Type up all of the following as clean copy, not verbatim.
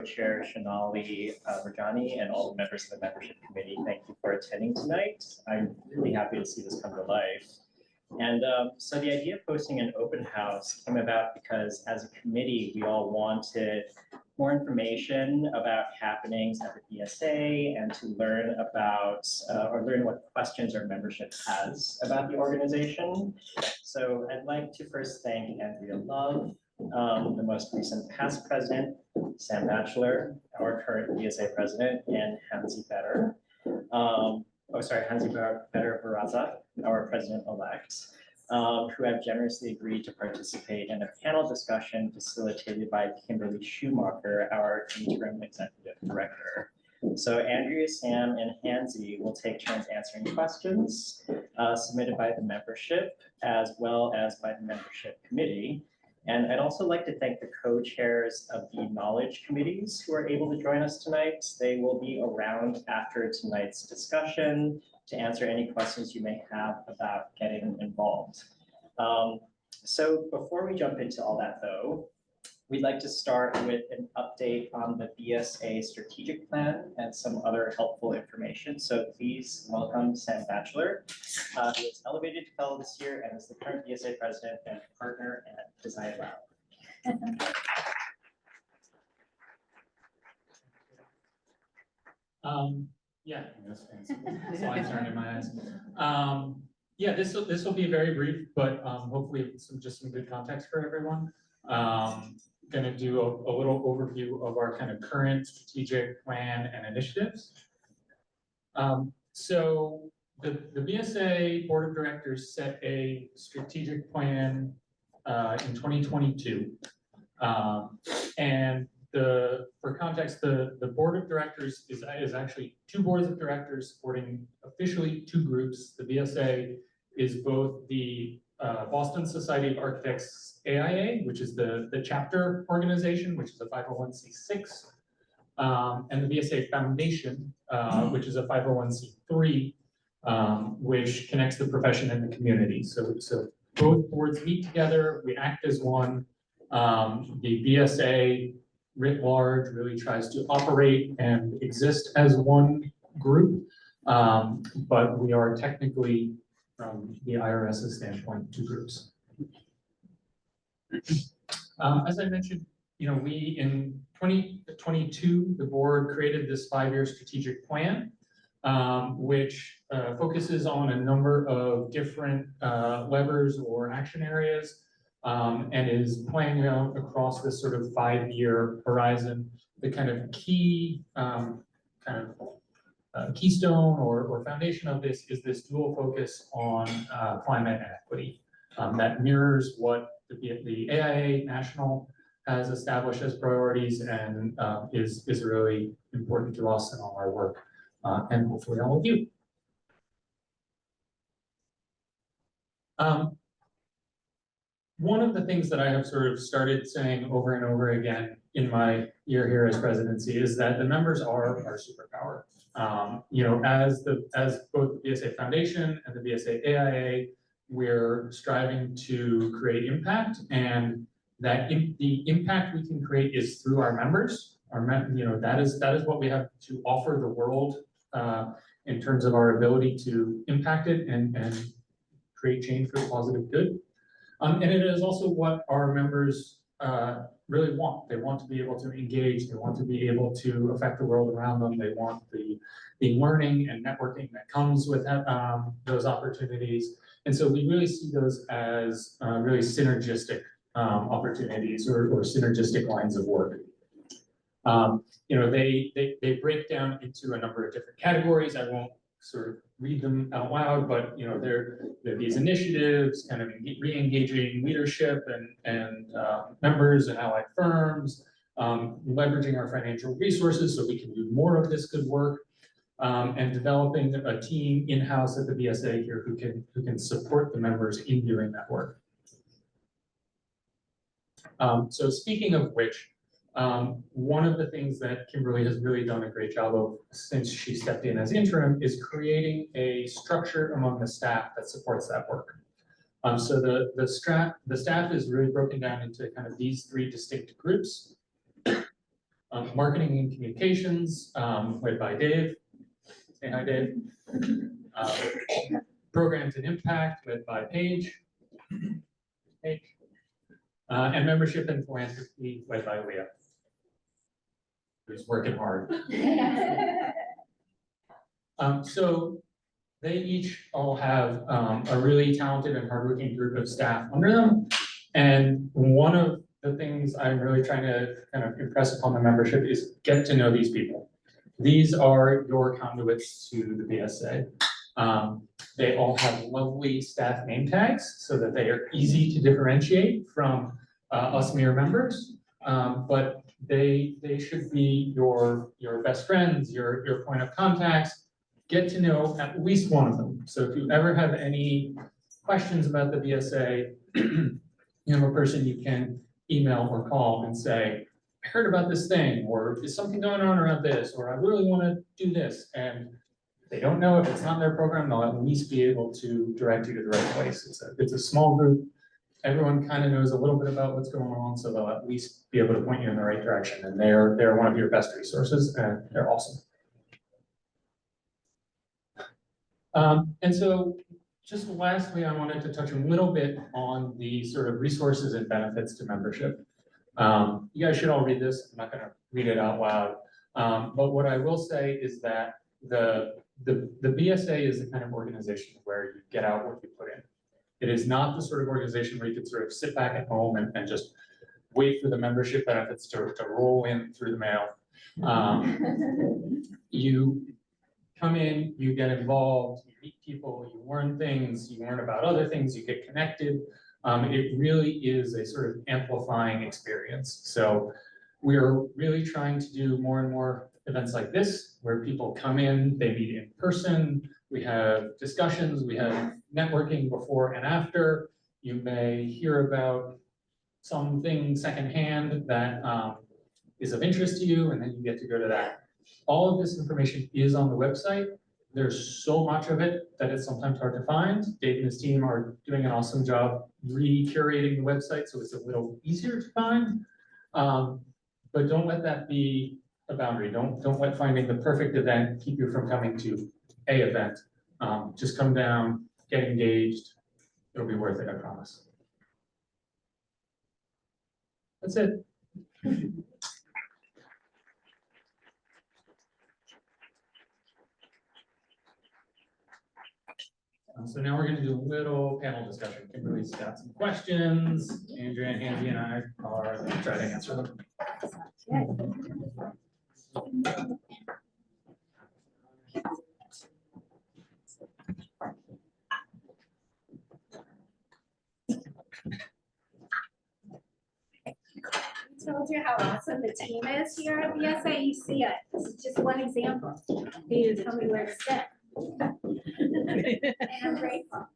co-chair Shanali Rajani and all the members of the membership committee. Thank you for attending tonight. I'm really happy to see this come to life. And so the idea of hosting an open house came about because as a committee, we all wanted more information about happenings at the BSA and to learn about or learn what questions our membership has about the organization. So I'd like to first thank Andrea Love, the most recent past president, Sam Batchelor, our current BSA president, and Hansi Better. Hansi Better Barraza, our president-elect, who have generously agreed to participate in a panel discussion facilitated by Kimberly Schumacher, our interim executive director. So Andrea, Sam, and Hansi will take turns answering questions submitted by the membership as well as by the membership committee. And I'd also like to thank the co-chairs of the knowledge committees who are able to join us tonight. They will be around after tonight's discussion to answer any questions you may have about getting involved. So before we jump into all that though, we'd like to start with an update on the BSA strategic plan and some other helpful information. So please welcome Sam Batchelor, who was elevated to fellow this year and is the current BSA president and partner at Design Lab. Yeah, slides aren't in my eyes. Yeah, this will be very brief, but hopefully just some good context for everyone. Going to do a little overview of our kind of current strategic plan and initiatives. So the BSA Board of Directors set a strategic plan in 2022. And for context, the Board of Directors is actually two boards of directors supporting officially two groups. The BSA is both the Boston Society of Architects AIA, which is the chapter organization, which is a 501c6, and the BSA Foundation, which is a 501c3, which connects the profession and the community. So both boards meet together, we act as one. The BSA writ large really tries to operate and exist as one group, but we are technically, from the IRS's standpoint, two groups. As I mentioned, we in 2022, the board created this 5-year strategic plan, which focuses on a number of different levers or action areas, and is playing out across this sort of 5-year horizon. The kind of key keystone or foundation of this is this dual focus on climate and equity that mirrors what the AIA National has established as priorities and is really important to us in all our work, and hopefully all of you. One of the things that I have sort of started saying over and over again in my year here as presidency is that the members are our superpower. As both the BSA Foundation and the BSA AIA, we're striving to create impact, and that the impact we can create is through our members. That is what we have to offer the world in terms of our ability to impact it and create change for positive good. And it is also what our members really want. They want to be able to engage. They want to be able to affect the world around them. They want the learning and networking that comes with those opportunities. And so we really see those as really synergistic opportunities or synergistic lines of work. They break down into a number of different categories. I won't sort of read them out loud, but they're these initiatives, kind of re-engaging leadership and members and allied firms, leveraging our financial resources so we can do more of this good work, and developing a team in-house at the BSA here who can support the members in doing that work. So speaking of which, one of the things that Kimberly has really done a great job of since she stepped in as interim is creating a structure among the staff that supports that work. So the staff is really broken down into kind of these 3 distinct groups. Marketing and communications, led by Dave. Say hi, Dave. Programs and impact, led by Paige. Paige. And membership and philanthropy, led by Leah. Who's working hard. So they each all have a really talented and hardworking group of staff under them. And one of the things I'm really trying to kind of impress upon the membership is get to know these people. These are your conduits to the BSA. They all have lovely staff name tags so that they are easy to differentiate from us mere members. But they should be your best friends, your point of contacts. Get to know at least one of them. So if you ever have any questions about the BSA, you have a person you can email or call and say, I heard about this thing, or is something going on around this, or I really want to do this. And if they don't know, if it's not in their program, they'll at least be able to direct you to the right place. It's a small group. Everyone kind of knows a little bit about what's going on, so they'll at least be able to point you in the right direction. And they're one of your best resources, and they're awesome. And so just lastly, I wanted to touch a little bit on the sort of resources and benefits to membership. You guys should all read this. I'm not going to read it out loud. But what I will say is that the BSA is the kind of organization where you get out what you put in. It is not the sort of organization where you can sort of sit back at home and just wait for the membership benefits to roll in through the mail. You come in, you get involved, you meet people, you learn things, you learn about other things, you get connected. It really is a sort of amplifying experience. So we're really trying to do more and more events like this, where people come in, they meet in person, we have discussions, we have networking before and after. You may hear about something secondhand that is of interest to you, and then you get to go to that. All of this information is on the website. There's so much of it that it's sometimes hard to find. Dave and his team are doing an awesome job re-curating the website so it's a little easier to find. But don't let that be a boundary. Don't let finding the perfect event keep you from coming to a event. Just come down, get engaged. It'll be worth it, I promise. That's it. So now we're going to do a little panel discussion. Kimberly's got some questions. Andrea, Andy, and I are going to try to answer them. I told you how awesome the team is here at BSA. You see it. This is just one example. You need to tell me where to sit. And I'm grateful.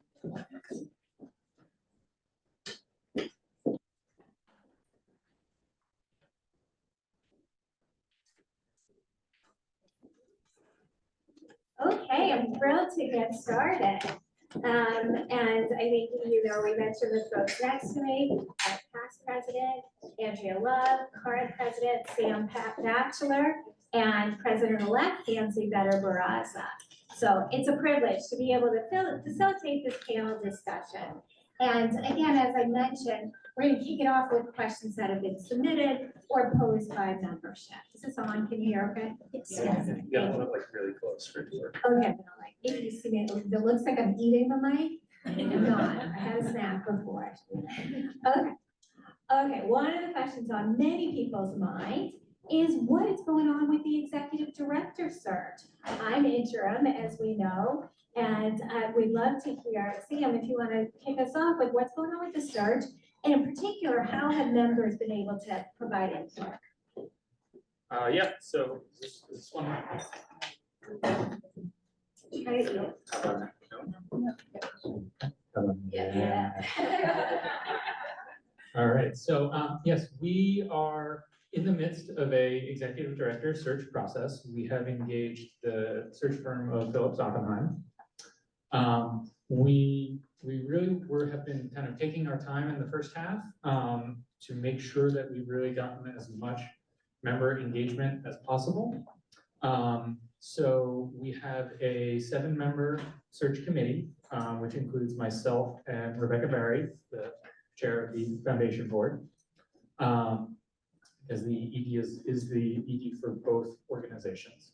Okay, I'm thrilled to get started. And I think, you know, we mentioned the folks next to me, our past president, Andrea Love, current president, Sam Batchelor, and president-elect Nancy Better-Barraza. So it's a privilege to be able to facilitate this panel discussion. And again, as I mentioned, we're going to kick it off with questions that have been submitted or posed by membership. Is this on? Can you hear okay? Yes. Yeah, hold it like really close for it. Okay, but like, if you see me, it looks like I'm eating the mic. I'm not. I had a snack before. Okay. Okay, one of the questions on many people's mind is what is going on with the executive director search? I'm interim, as we know, and we'd love to hear, Sam, if you want to kick us off with what's going on with the search, and in particular, how have members been able to provide input? Yeah, so this one. Yeah. All right, so yes, we are in the midst of a executive director search process. We have engaged the search firm of Phillips Oppenheim. We really have been kind of taking our time in the first half to make sure that we've really gotten as much member engagement as possible. So we have a 7-member search committee, which includes myself and Rebecca Barry, the chair of the foundation board. As the ED is the ED for both organizations.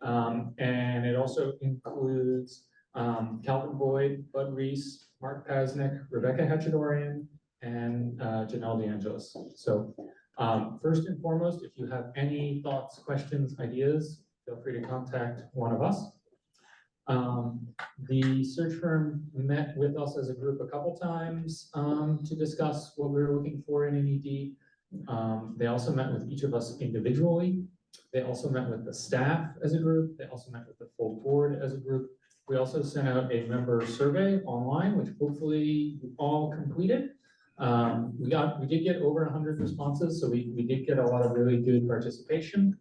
And it also includes Calvin Boyd, Bud Reese, Mark Pasnick, Rebecca Hatchadorian, and Janelle DeAngelis. So first and foremost, if you have any thoughts, questions, ideas, feel free to contact one of us. The search firm met with us as a group a couple times to discuss what we were looking for in an ED. They also met with each of us individually. They also met with the staff as a group. They also met with the full board as a group. We also sent out a member survey online, which hopefully you all completed. We did get over 100 responses, so we did get a lot of really good participation.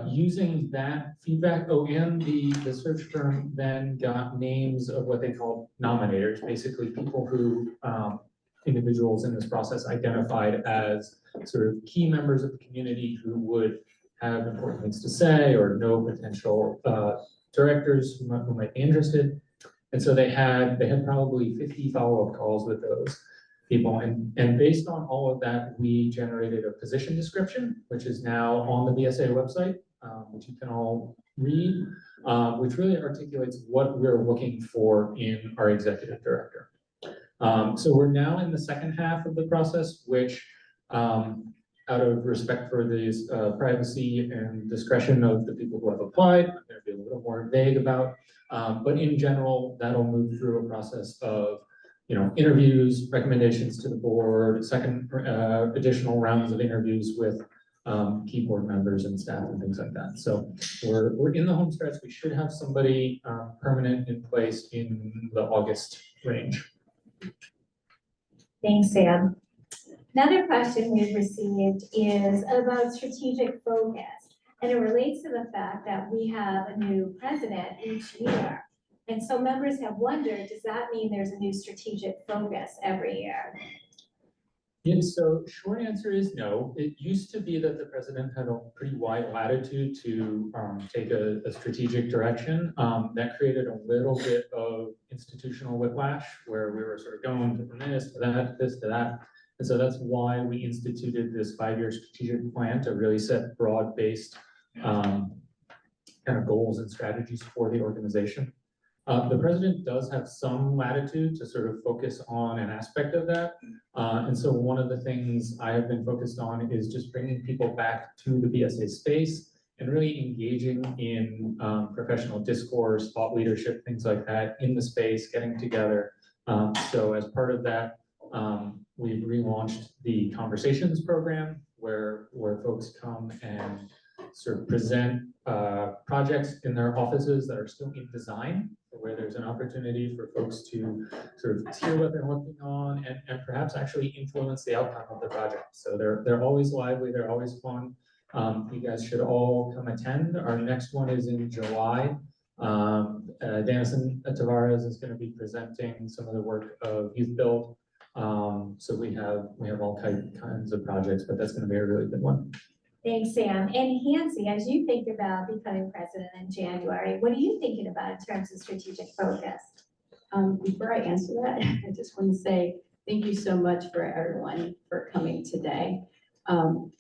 Using that feedback, and the search firm then got names of what they call nominators, basically people who individuals in this process identified as sort of key members of the community who would have important things to say or know potential directors who might be interested. And so they had probably 50 follow-up calls with those people. And based on all of that, we generated a position description, which is now on the BSA website, which you can all read, which really articulates what we're looking for in our executive director. So we're now in the second half of the process, which out of respect for this privacy and discretion of the people who have applied, I'm going to be a little more vague about, but in general, that'll move through a process of, interviews, recommendations to the board, second additional rounds of interviews with key board members and staff and things like that. So we're in the home stretch. We should have somebody permanent in place in the August range. Thanks, Sam. Another question we've received is about strategic focus, and it relates to the fact that we have a new president each year. And so members have wondered, does that mean there's a new strategic focus every year? Yeah, so short answer is no. It used to be that the president had a pretty wide latitude to take a strategic direction. That created a little bit of institutional whiplash where we were sort of going from this to that, this to that. And so that's why we instituted this 5-year strategic plan to really set broad-based kind of goals and strategies for the organization. The president does have some latitude to sort of focus on an aspect of that. And so one of the things I have been focused on is just bringing people back to the BSA space and really engaging in professional discourse, thought leadership, things like that in the space, getting together. So as part of that, we've relaunched the Conversations program where folks come and sort of present projects in their offices that are still in design, where there's an opportunity for folks to sort of hear what they're working on and perhaps actually influence the outcome of the project. So they're always lively, they're always fun. You guys should all come attend. Our next one is in July. Danison Tavares is going to be presenting some of the work of Youth Build. So we have all kinds of projects, but that's going to be a really good one. Thanks, Sam. And Hansi, as you think about becoming president in January, what are you thinking about in terms of strategic focus? Before I answer that, I just want to say thank you so much for everyone for coming today.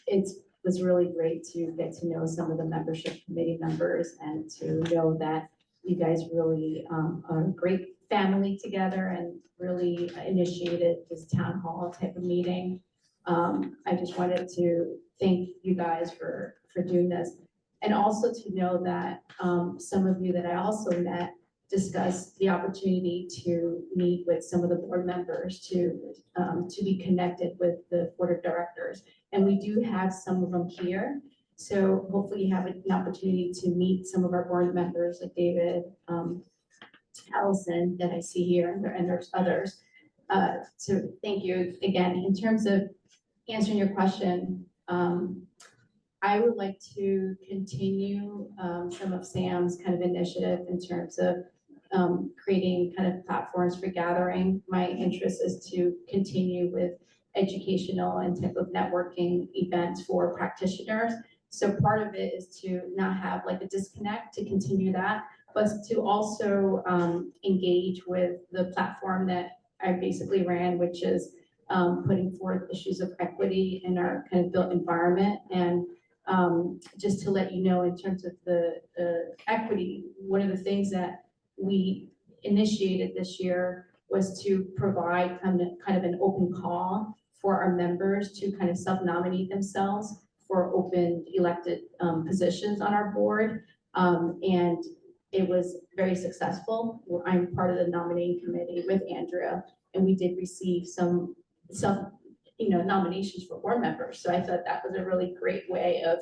It was really great to get to know some of the membership committee members and to know that you guys really are a great family together and really initiated this town hall type of meeting. I just wanted to thank you guys for doing this. And also to know that some of you that I also met discussed the opportunity to meet with some of the board members to be connected with the board of directors. And we do have some of them here. So hopefully you have an opportunity to meet some of our board members like David, Allison that I see here, and there's others. So thank you again. In terms of answering your question, I would like to continue some of Sam's kind of initiative in terms of creating kind of platforms for gathering. My interest is to continue with educational and type of networking event for practitioners. So part of it is to not have like a disconnect, to continue that, but to also engage with the platform that I basically ran, which is putting forth issues of equity in our kind of built environment. And just to let you know, in terms of the equity, one of the things that we initiated this year was to provide kind of an open call for our members to kind of self-nominate themselves for open elected positions on our board. And it was very successful. I'm part of the nominating committee with Andrea, and we did receive some nominations for board members. So I thought that was a really great way of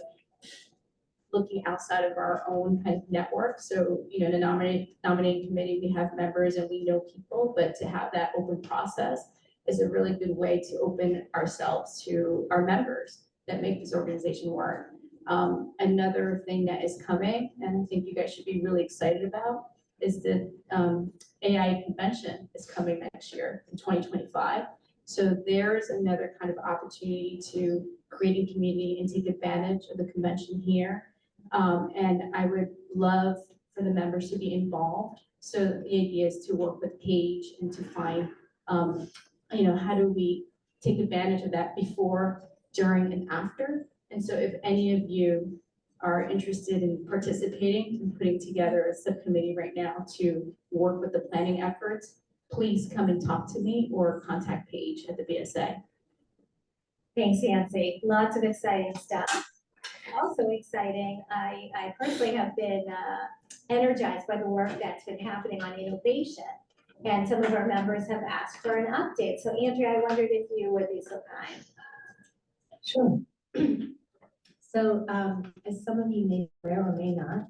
looking outside of our own kind of network. So, the nominating committee, we have members and we know people, but to have that open process is a really good way to open ourselves to our members that make this organization work. Another thing that is coming, and I think you guys should be really excited about, is the AI convention is coming next year in 2025. So there's another kind of opportunity to create a community and take advantage of the convention here. And I would love for the members to be involved. So the idea is to work with Paige and to find, how do we take advantage of that before, during, and after. And so if any of you are interested in participating and putting together a subcommittee right now to work with the planning efforts, please come and talk to me or contact Paige at the BSA. Thanks, Nancy. Lots of exciting stuff. Also exciting, I personally have been energized by the work that's been happening on innovation. And some of our members have asked for an update. So Andrea, I wondered if you would be so kind. Sure. So as some of you may be aware or may not,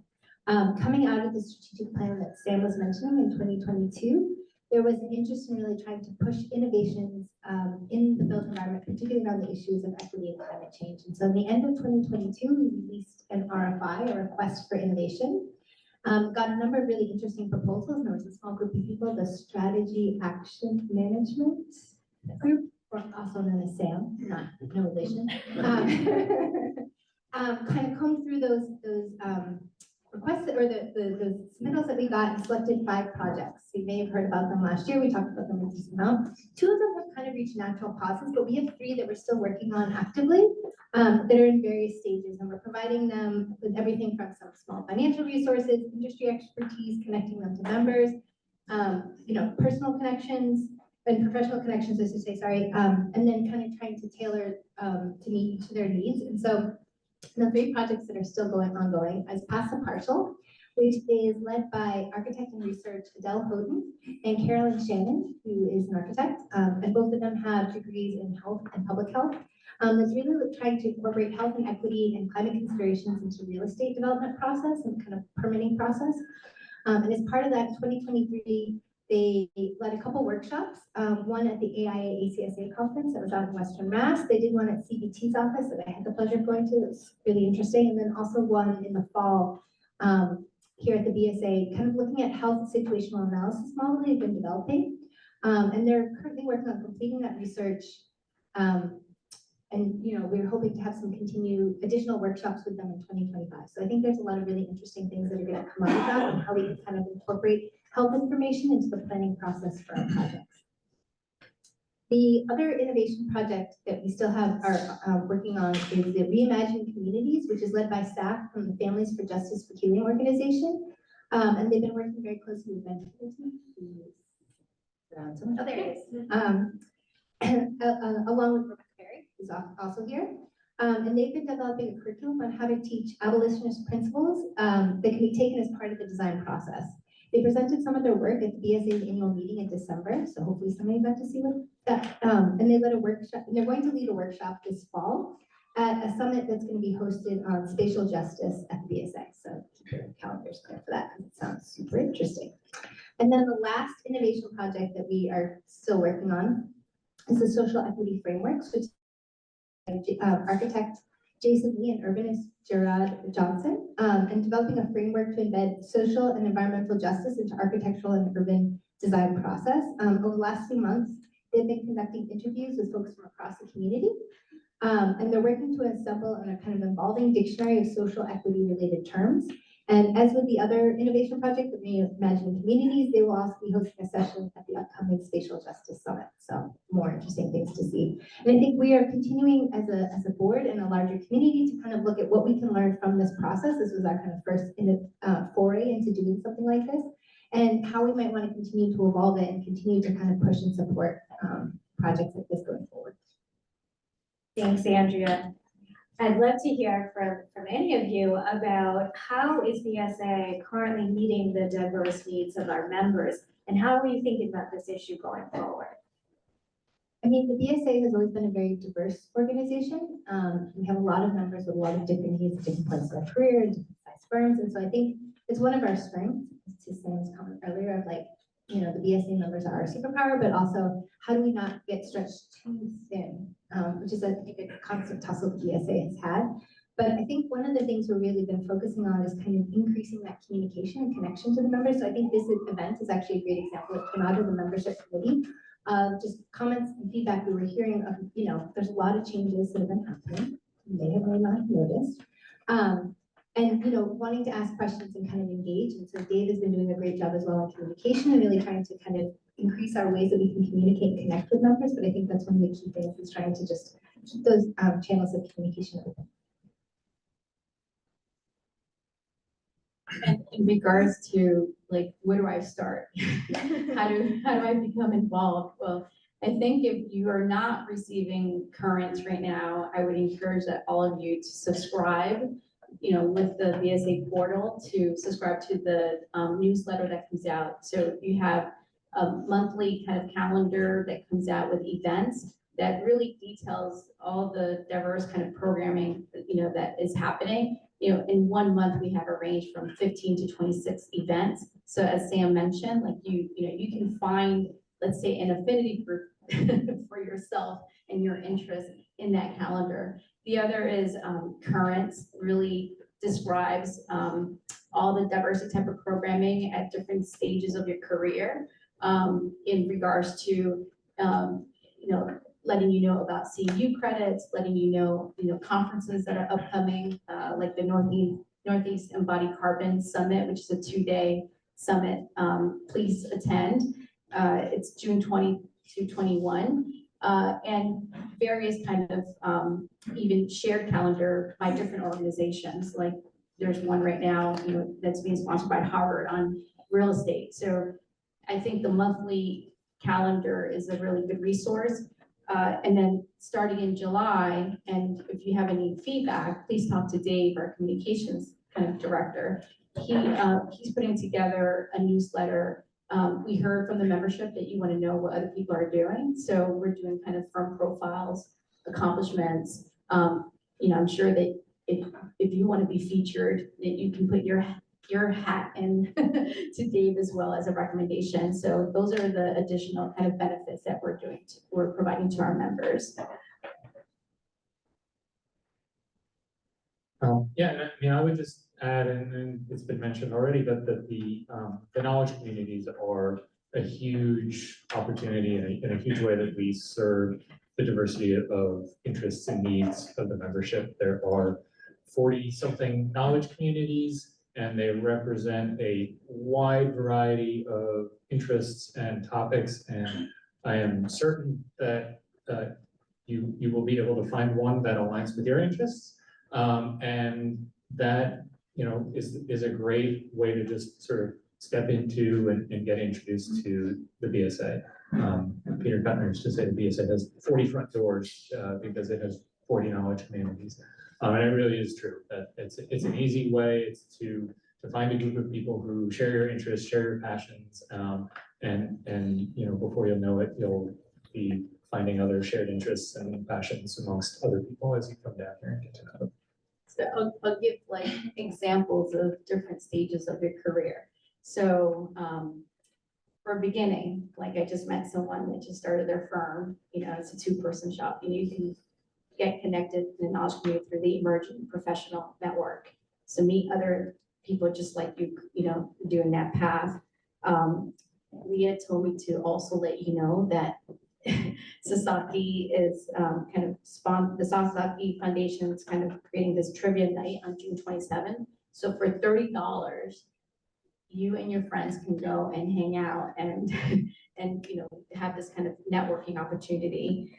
coming out of the strategic plan that Sam was mentioning in 2022, there was an interest in really trying to push innovations in the built environment, particularly around the issues of equity and climate change. And so in the end of 2022, we released an RFI, a request for innovation. Got a number of really interesting proposals, and there was a small group of people, the Strategy Action Management Group, or also known as SAM, no relation. Kind of combed through those requests or the submittals that we got and selected 5 projects. You may have heard about them last year. We talked about them in decent amount. 2 of them have kind of reached natural pauses, but we have 3 that we're still working on actively that are in various stages, and we're providing them with everything from some small financial resources, industry expertise, connecting them to members, personal connections and professional connections, as to say, sorry, and then kind of trying to tailor to meet each of their needs. And so the 3 projects that are still ongoing is Pass the Partial, which is led by architect and research Adele Hoden and Carolyn Shannon, who is an architect, and both of them have degrees in health and public health. That's really trying to incorporate health and equity and climate considerations into real estate development process and kind of permitting process. And as part of that, in 2023, they led a couple workshops, one at the AIA ACSA conference that was out in Western Mass. They did one at CBT's office that I had the pleasure of going to. It was really interesting. And then also one in the fall here at the BSA, kind of looking at health situational analysis model they've been developing. And they're currently working on completing that research. And we're hoping to have some continued additional workshops with them in 2025. So I think there's a lot of really interesting things that are going to come out of that and how we can kind of incorporate health information into the planning process for our projects. The other innovation project that we still are working on is the Reimagine Communities, which is led by staff from the Families for Justice for Healing organization. And they've been working very closely with Ben Peterson, oh, there it is. Along with Rebecca Berry, who's also here. And they've been developing a curriculum on how to teach abolitionist principles that can be taken as part of the design process. They presented some of their work at the BSA's annual meeting in December, so hopefully somebody got to see that. And they led a workshop, and they're going to lead a workshop this fall at a summit that's going to be hosted on spatial justice at the BSA. So keep your calendars clear for that because it sounds super interesting. And then the last innovation project that we are still working on is the social equity frameworks, which architect Jason Lee and urbanist Gerard Johnson, and developing a framework to embed social and environmental justice into architectural and urban design process. Over the last few months, they've been conducting interviews with folks from across the community. And they're working to assemble on a kind of evolving dictionary of social equity related terms. And as with the other innovation project that we imagine communities, they will also be hosting a session at the upcoming Spatial Justice Summit. So more interesting things to see. And I think we are continuing as a board and a larger community to kind of look at what we can learn from this process. This was our kind of first foray into doing something like this, and how we might want to continue to evolve it and continue to kind of push and support projects like this going forward. Thanks, Andrea. I'd love to hear from any of you about how is BSA currently meeting the diverse needs of our members, and how are you thinking about this issue going forward? I mean, the BSA has always been a very diverse organization. We have a lot of members with a lot of different needs, different points of their career, different size firms. And so I think it's one of our strengths, to Sam's comment earlier, of like, you know, the BSA members are our superpower, but also how do we not get stretched too thin, which is I think a constant tussle the BSA has had. But I think one of the things we're really been focusing on is kind of increasing that communication and connection to the members. So I think this event is actually a great example. It came out of the membership committee. Just comments and feedback we were hearing of, you know, there's a lot of changes that have been happening. You may have or may not have noticed. And, you know, wanting to ask questions and kind of engage. And so Dave has been doing a great job as well in communication and really trying to kind of increase our ways that we can communicate and connect with members. But I think that's one of the key things, is trying to just keep those channels of communication open. And in regards to like, where do I start? How do I become involved? Well, I think if you are not receiving currents right now, I would encourage that all of you to subscribe, you know, with the BSA portal, to subscribe to the newsletter that comes out. So you have a monthly kind of calendar that comes out with events that really details all the diverse kind of programming, you know, that is happening. You know, in 1 month, we have a range from 15 to 26 events. So as Sam mentioned, like you know, you can find, let's say, an affinity group for yourself and your interest in that calendar. The other is Currents, really describes all the diversity type of programming at different stages of your career, in regards to, you know, letting you know about CU credits, letting you know conferences that are upcoming, like the Northeast Embodied Carbon Summit, which is a 2-day summit. Please attend. It's June 20 to 21. And various kind of even shared calendar by different organizations. Like there's one right now, you know, that's being sponsored by Harvard on real estate. So I think the monthly calendar is a really good resource. And then starting in July, and if you have any feedback, please talk to Dave, our communications kind of director. He's putting together a newsletter. We heard from the membership that you want to know what other people are doing. So we're doing kind of firm profiles, accomplishments. You know, I'm sure that if you want to be featured, that you can put your hat in to Dave as well as a recommendation. So those are the additional kind of benefits that we're providing to our members. Yeah, and I mean, I would just add, and it's been mentioned already, that the knowledge communities are a huge opportunity and a huge way that we serve the diversity of interests and needs of the membership. There are 40-something knowledge communities, and they represent a wide variety of interests and topics. And I am certain that you will be able to find one that aligns with your interests. And that, you know, is a great way to just sort of step into and get introduced to the BSA. Peter Kuttner used to say the BSA has 40 front doors because it has 40 knowledge communities. And it really is true that it's an easy way to find a group of people who share your interests, share your passions, and you know, before you'll know it, you'll be finding other shared interests and passions amongst other people as you come down here and get to know them. So I'll give like examples of different stages of your career. So for beginning, like I just met someone that just started their firm, you know, it's a 2-person shop, and you can get connected in the knowledge community through the Emerging Professional Network. So meet other people just like you know, doing that path. Leah told me to also let you know that Sasaki is kind of the Sasaki Foundation is kind of creating this trivia night on June 27th. So for $30, you and your friends can go and hang out and have this kind of networking opportunity.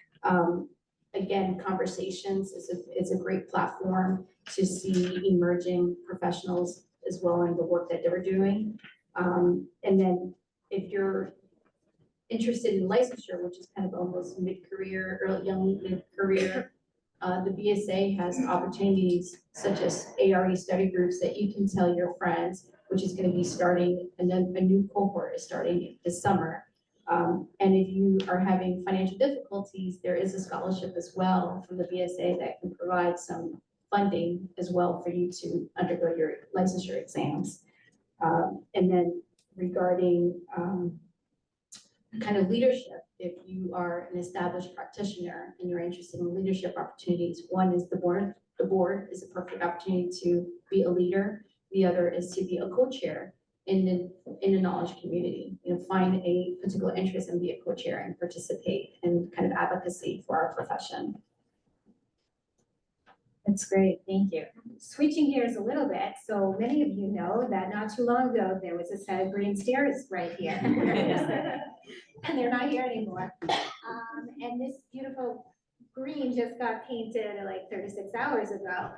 Again, Conversations is a great platform to see emerging professionals as well in the work that they're doing. And then if you're interested in licensure, which is kind of almost mid-career, early young mid-career, the BSA has opportunities such as ARE study groups that you can tell your friends, which is going to be starting, and then a new cohort is starting this summer. And if you are having financial difficulties, there is a scholarship as well from the BSA that can provide some funding as well for you to undergo your licensure exams. And then regarding kind of leadership, if you are an established practitioner and you're interested in leadership opportunities, one is the board. The board is a perfect opportunity to be a leader. The other is to be a co-chair in the knowledge community. Find a particular interest and be a co-chair and participate in kind of advocacy for our profession. That's great, thank you. Switching gears a little bit, so many of you know that not too long ago, there was a set of green stairs right here. And they're not here anymore. And this beautiful green just got painted like 36 hours ago,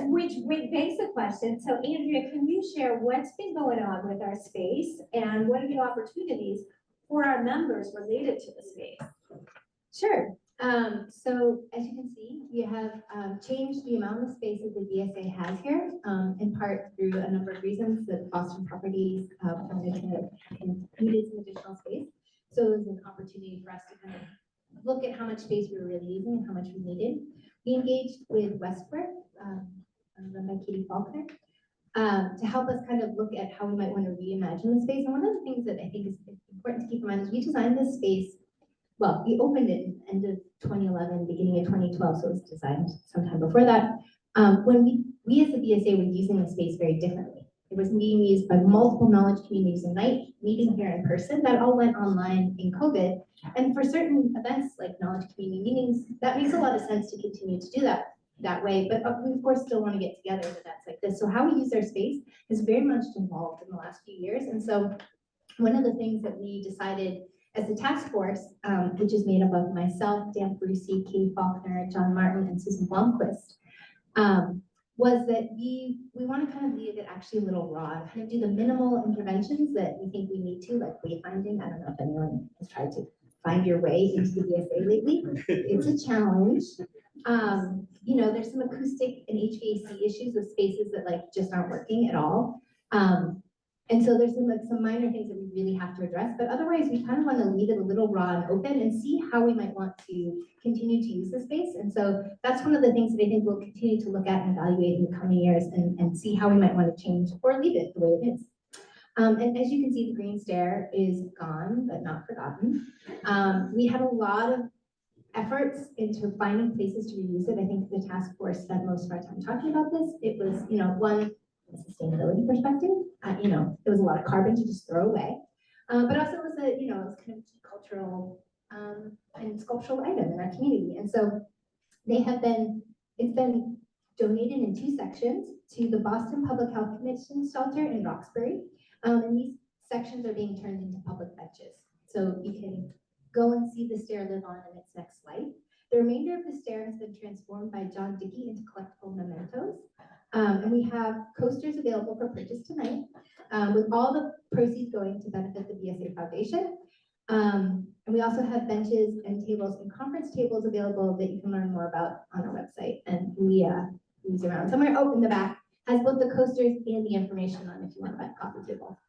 which begs the question. So Andrea, can you share what's been going on with our space and what are the opportunities for our members related to the space? Sure. So as you can see, we have changed the amount of space that the BSA has here, in part through a number of reasons that Boston Properties wanted to needed some additional space. So it was an opportunity for us to kind of look at how much space we were really using and how much we needed. We engaged with Westbrook, run by Katie Faulkner, to help us kind of look at how we might want to reimagine the space. And one of the things that I think is important to keep in mind is we designed this space. Well, we opened it in end of 2011, beginning of 2012, so it was designed sometime before that. When we as the BSA were using the space very differently. It was being used by multiple knowledge communities a night, meeting here in person. That all went online in COVID. And for certain events like knowledge community meetings, that makes a lot of sense to continue to do that way. But we of course still want to get together in events like this. So how we use our space has very much evolved in the last few years. And so one of the things that we decided as the task force, which is made up of myself, Dan Brucey, Katie Faulkner, John Martin, and Susan Blomquist, was that we want to kind of leave it actually a little raw, kind of do the minimal interventions that we think we need to, like wayfinding. I don't know if anyone has tried to find your way into the BSA lately. It's a challenge. There's some acoustic and HVAC issues with spaces that like just aren't working at all. And so there's some minor things that we really have to address, but otherwise we kind of want to leave it a little raw and open and see how we might want to continue to use the space. And so that's one of the things that I think we'll continue to look at and evaluate in the coming years and see how we might want to change or leave it the way it is. And as you can see, the green stair is gone, but not forgotten. We had a lot of efforts into finding places to reuse it. I think the task force spent most of our time talking about this. It was, one, sustainability perspective, there was a lot of carbon to just throw away, but also it was it was kind of a cultural and sculptural item in our community. And so it's been donated in 2 sections to the Boston Public Health Commission shelter in Roxbury. And these sections are being turned into public benches. So you can go and see the stair live on in its next life. The remainder of the stair has been transformed by John Dickey into collectible mementos. And we have coasters available for purchase tonight, with all the proceeds going to benefit the BSA Foundation. And we also have benches and tables and conference tables available that you can learn more about on our website. And we use around somewhere. Oh, in the back has both the coasters and the information on if you want to buy a coffee table.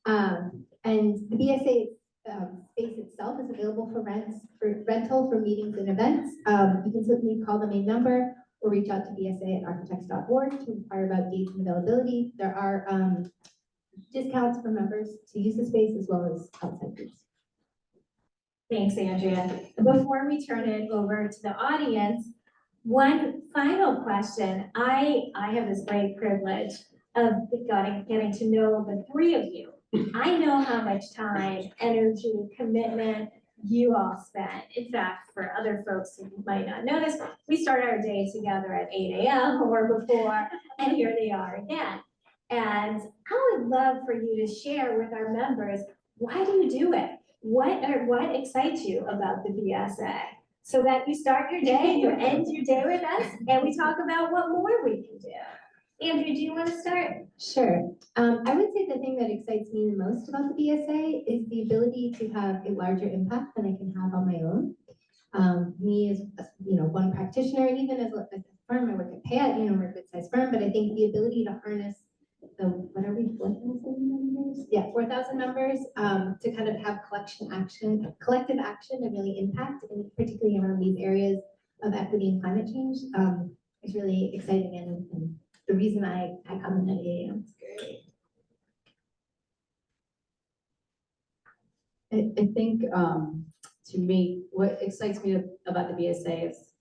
And the BSA space itself is available for rental for meetings and events. You can simply call the main number or reach out to bsa@architects.org to inquire about dates and availability. There are discounts for members to use the space as well as outside groups. Thanks, Andrea. Before we turn it over to the audience, one final question. I have this great privilege of getting to know the 3 of you. I know how much time, energy, commitment you all spent. In fact, for other folks who might not know this, we start our day together at 8 a.m. or before, and here they are again. And I would love for you to share with our members, why do you do it? What excites you about the BSA? So that you start your day, you end your day with us, and we talk about what more we can do. Andrew, do you want to start? Sure. I would say the thing that excites me the most about the BSA is the ability to have a larger impact than I can have on my own. Me as, one practitioner, and even as a firm, I work at Payette, we're a good-sized firm, but I think the ability to harness the, what are we, 4,000 members? Yeah, 4,000 members, to kind of have collective action and really impact, and particularly around these areas of equity and climate change, is really exciting, and the reason I come in at 8 a.m. I think, to me, what excites me about the BSA is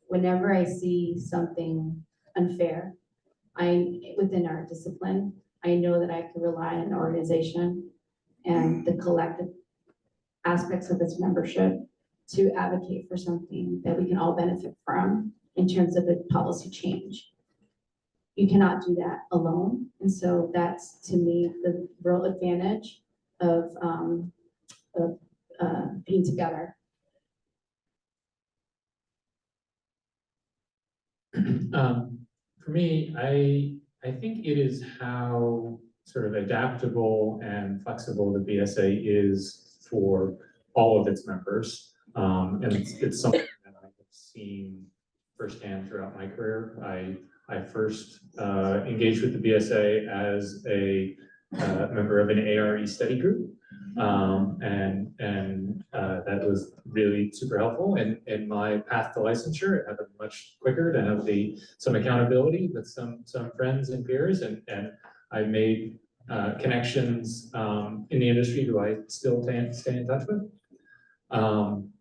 whenever I see something unfair, within our discipline, I know that I can rely on an organization and the collective aspects of its membership to advocate for something that we can all benefit from in terms of the policy change. You cannot do that alone. And so that's, to me, the real advantage of being together. For me, I think it is how sort of adaptable and flexible the BSA is for all of its members. And it's something that I have seen firsthand throughout my career. I first engaged with the BSA as a member of an ARE study group. That was really super helpful in my path to licensure. It happened much quicker to have some accountability with some friends and peers, and I made connections in the industry who I still stay in touch with. And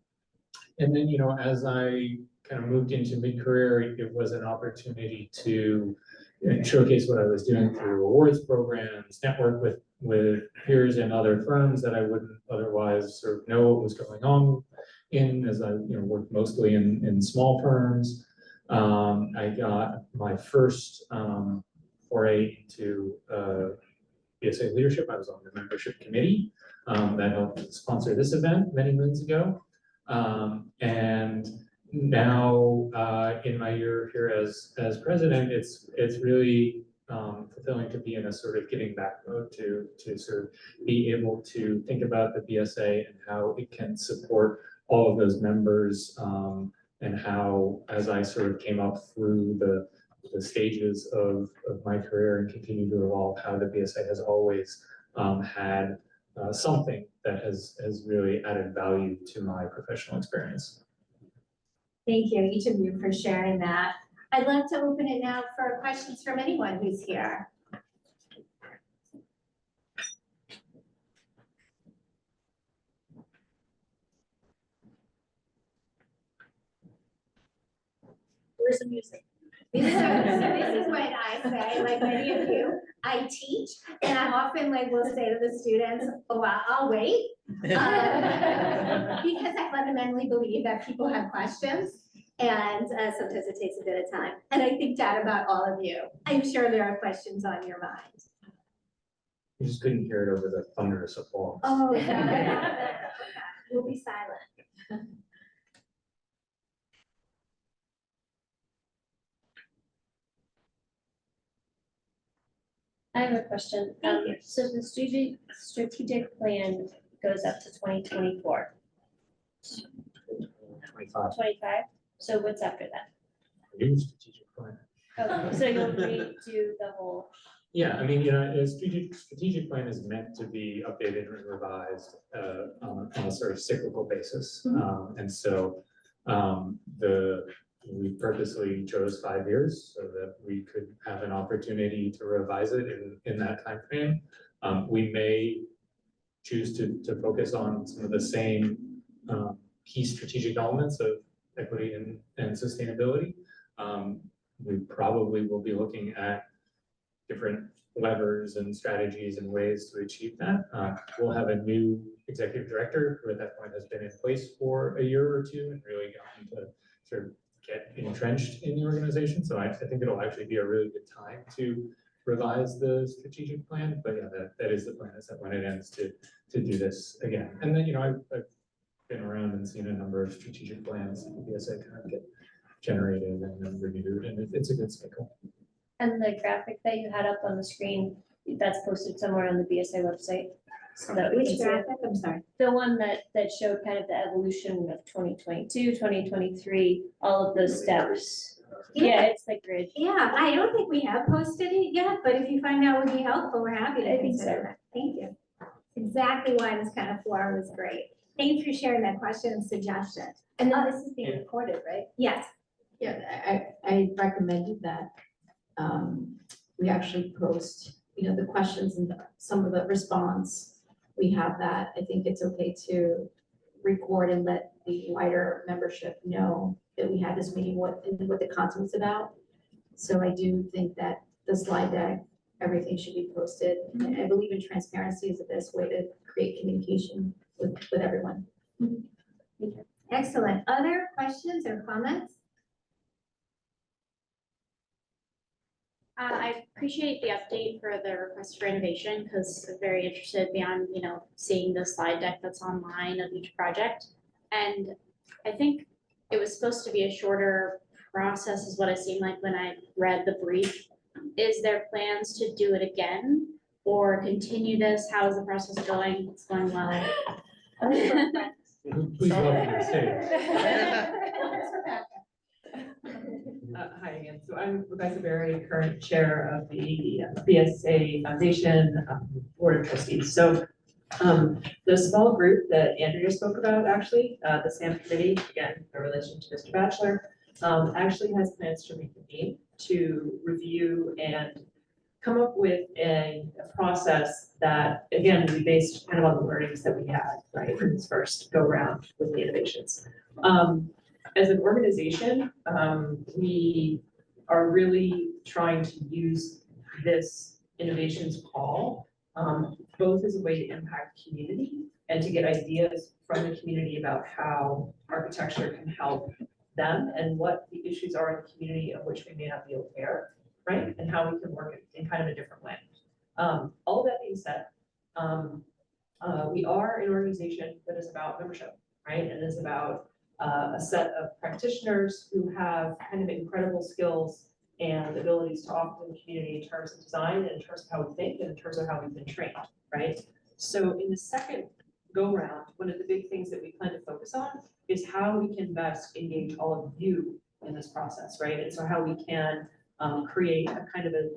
then, as I kind of moved into mid-career, it was an opportunity to showcase what I was doing through awards programs, network with peers in other firms that I wouldn't otherwise sort of know what was going on in, as I worked mostly in small firms. I got my first foray into BSA leadership. I was on the membership committee that helped sponsor this event many moons ago. And now in my year here as president, it's really fulfilling to be in a sort of giving back mode to sort of be able to think about the BSA and how it can support all of those members, and how, as I sort of came up through the stages of my career and continue to evolve, how the BSA has always had something that has really added value to my professional experience. Thank you, each of you, for sharing that. I'd love to open it now for questions from anyone who's here. Where's the music? So this is what I say, like many of you, I teach, and I often will say to the students, oh, I'll wait. Because I fundamentally believe that people have questions, and sometimes it takes a bit of time. And I think that about all of you. I'm sure there are questions on your mind. You just couldn't hear it over the thunderous applause. Oh, yeah. We'll be silent. I have a question. So the strategic plan goes up to 2024, 25. 25. So what's after that? New strategic plan. Okay, so you'll redo the whole. Yeah, I mean, a strategic plan is meant to be updated and revised on a sort of cyclical basis. And so we purposely chose 5 years so that we could have an opportunity to revise it in that time frame. We may choose to focus on some of the same key strategic elements of equity and sustainability. We probably will be looking at different levers and strategies and ways to achieve that. We'll have a new executive director who at that point has been in place for a year or two and really gotten to sort of get entrenched in the organization. So I think it'll actually be a really good time to revise the strategic plan, but yeah, that is the plan, is that when it ends to do this again. And then, I've been around and seen a number of strategic plans at the BSA kind of get generated and then renewed, and it's a good cycle. And the graphic that you had up on the screen, that's posted somewhere on the BSA website. So that we can Which see it. graphic? I'm sorry. The one that showed kind of the evolution of 2022, 2023, all of those steps. Yeah, it's the grid. Yeah, I don't think we have posted it yet, but if you find out would be helpful, we're happy to I think consider so. that. Thank you. Exactly why this kind of forum was great. Thanks for sharing that question and suggestion. And then this is being recorded, right? Yes, Yeah, I recommended that we actually post, the questions and some of the response. We have that. I think it's okay to record and let the wider membership know that we had this meeting, what the content was about. So I do think that the slide deck, everything should be posted. And I believe in transparency is the best way to create communication with everyone. excellent. Other questions or comments? I appreciate the update for the request for innovation because I'm very interested beyond, seeing the slide deck that's online of each project. And I think it was supposed to be a shorter process is what it seemed like when I read the brief. Is there plans to do it again or continue this? How is the process going? It's going well. Please welcome to the stage. Hi again. So I'm Rebecca Berry, current chair of the BSA Foundation Board of Trustees. So the small group that Andrea spoke about, actually, the SAM committee, again, in relation to Mr. Batchelor, actually has plans to reconvene to review and come up with a process that, again, we based kind of on the learnings that we had, right, from this first go round with the innovations. As an organization, we are really trying to use this innovations call both as a way to impact community and to get ideas from the community about how architecture can help them and what the issues are in the community of which we may not be aware, right? And how we can work in kind of a different way. All of that being said, we are an organization that is about membership, right? And is about a set of practitioners who have kind of incredible skills and abilities to offer in the community in terms of design and in terms of how we think and in terms of how we've been trained, right? So in the second go round, one of the big things that we plan to focus on is how we can best engage all of you in this process, right? And so how we can create a kind of a,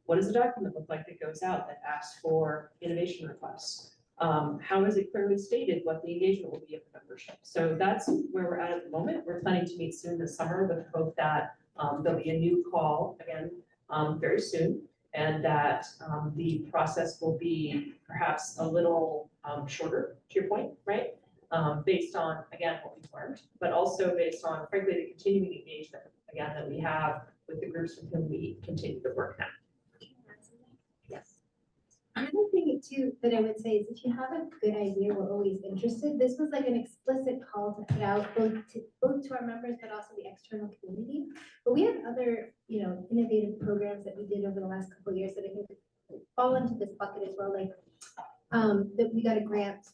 what does the document look like that goes out that asks for innovation requests? How is it clearly stated what the engagement will be of the membership? So that's where we're at the moment. We're planning to meet soon this summer with hope that there'll be a new call again very soon, and that the process will be perhaps a little shorter, to your point, right? Based on, again, what we've learned, but also based on, frankly, the continuing engagement, again, that we have with the groups with whom we continue to work now. Yes. Another thing too that I would say is if you have a good idea, we're always interested. This was like an explicit call to put out both to our members, but also the external community. But we have other, innovative programs that we did over the last couple of years that I think fall into this bucket as well. Like that we got a grant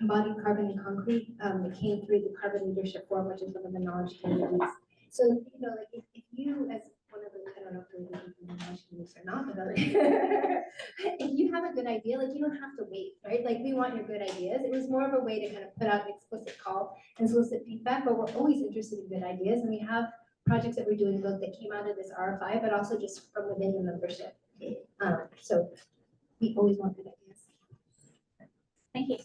embodied carbon and concrete that came through the Carbon Leadership Forum, which is one of the knowledge communities. So, like if you as one of the, I don't know if they're in the knowledge communities or not, but if you have a good idea, like you don't have to wait, right? Like we want your good ideas. It was more of a way to kind of put out an explicit call and solicit feedback, but we're always interested in good ideas. And we have projects that we're doing both that came out of this RFI, but also just from within the membership. So we always want good ideas. Thank you.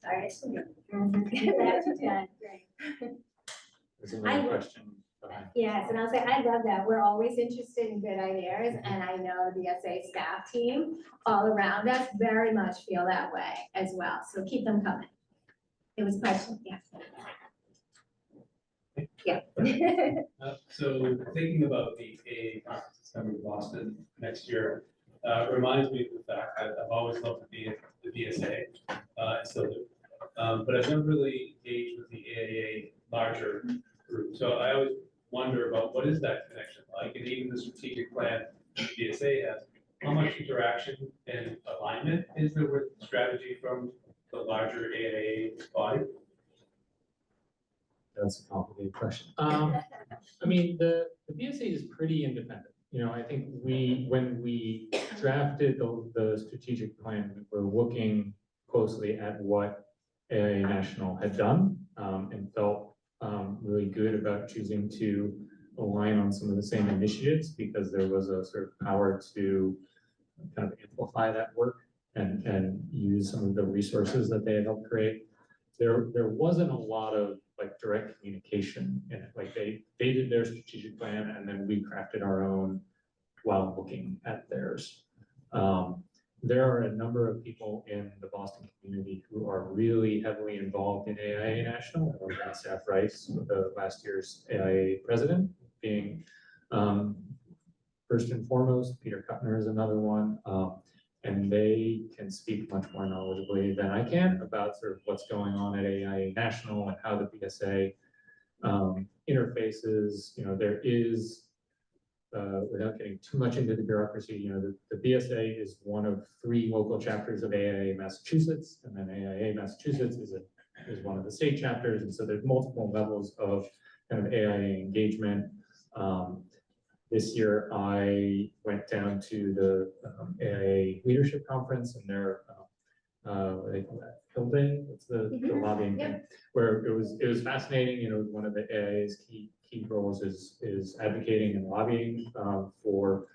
Sorry, I still There's I another will- question. Yes, and I'll say, I love that. We're always interested in good ideas, and I know the SA staff team all around us very much feel that way as well. So keep them coming. It was a question, yes. Yeah. So thinking about the AA conference Summer of Boston next year. Reminds me of the fact that I've always loved the BSA, and still do. But I've never really engaged with the AAA larger group. So I always wonder about what is that connection like, and even the strategic plan the BSA has, how much interaction and alignment is there with strategy from the larger AAA body? That's a complicated question. I mean, the BSA is pretty independent. You know, I think when we drafted the strategic plan, we were looking closely at what AIA National had done, and felt really good about choosing to align on some of the same initiatives, because there was a sort of power to kind of amplify that work and use some of the resources that they had helped create. There wasn't a lot of like direct communication in it. Like they did their strategic plan and then we crafted our own while looking at theirs. There are a number of people in the Boston community who are really heavily involved in AIA National. Saf Rice, the last year's AIA president, being first and foremost. Peter Kuttner is another one. And they can speak much more knowledgeably than I can about sort of what's going on at AIA National and how the BSA interfaces. You know, there is, without getting too much into the bureaucracy, you know, the BSA is one of 3 local chapters of AIA Massachusetts, and then AIA Massachusetts is one of the state chapters, and so there's multiple levels of kind of AIA engagement. This year, I went down to the AIA Leadership Conference, and their what they call that, Hill Day, what's the lobbying thing, where it was fascinating. You know, one of the AIA's key roles is advocating and lobbying for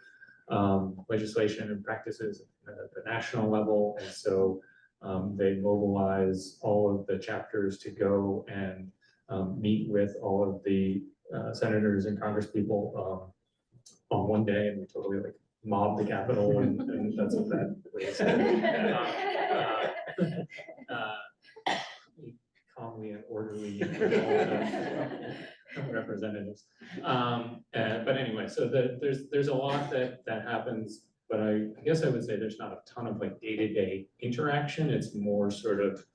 legislation and practices at the national level, and so they mobilize all of the chapters to go and meet with all of the senators and congresspeople on one day, and we totally like mobbed the Capitol, and that's what that was. Calmly and orderly representatives. But anyway, so there's a lot that happens, but I guess I would say there's not a ton of like day-to-day interaction. It's more sort of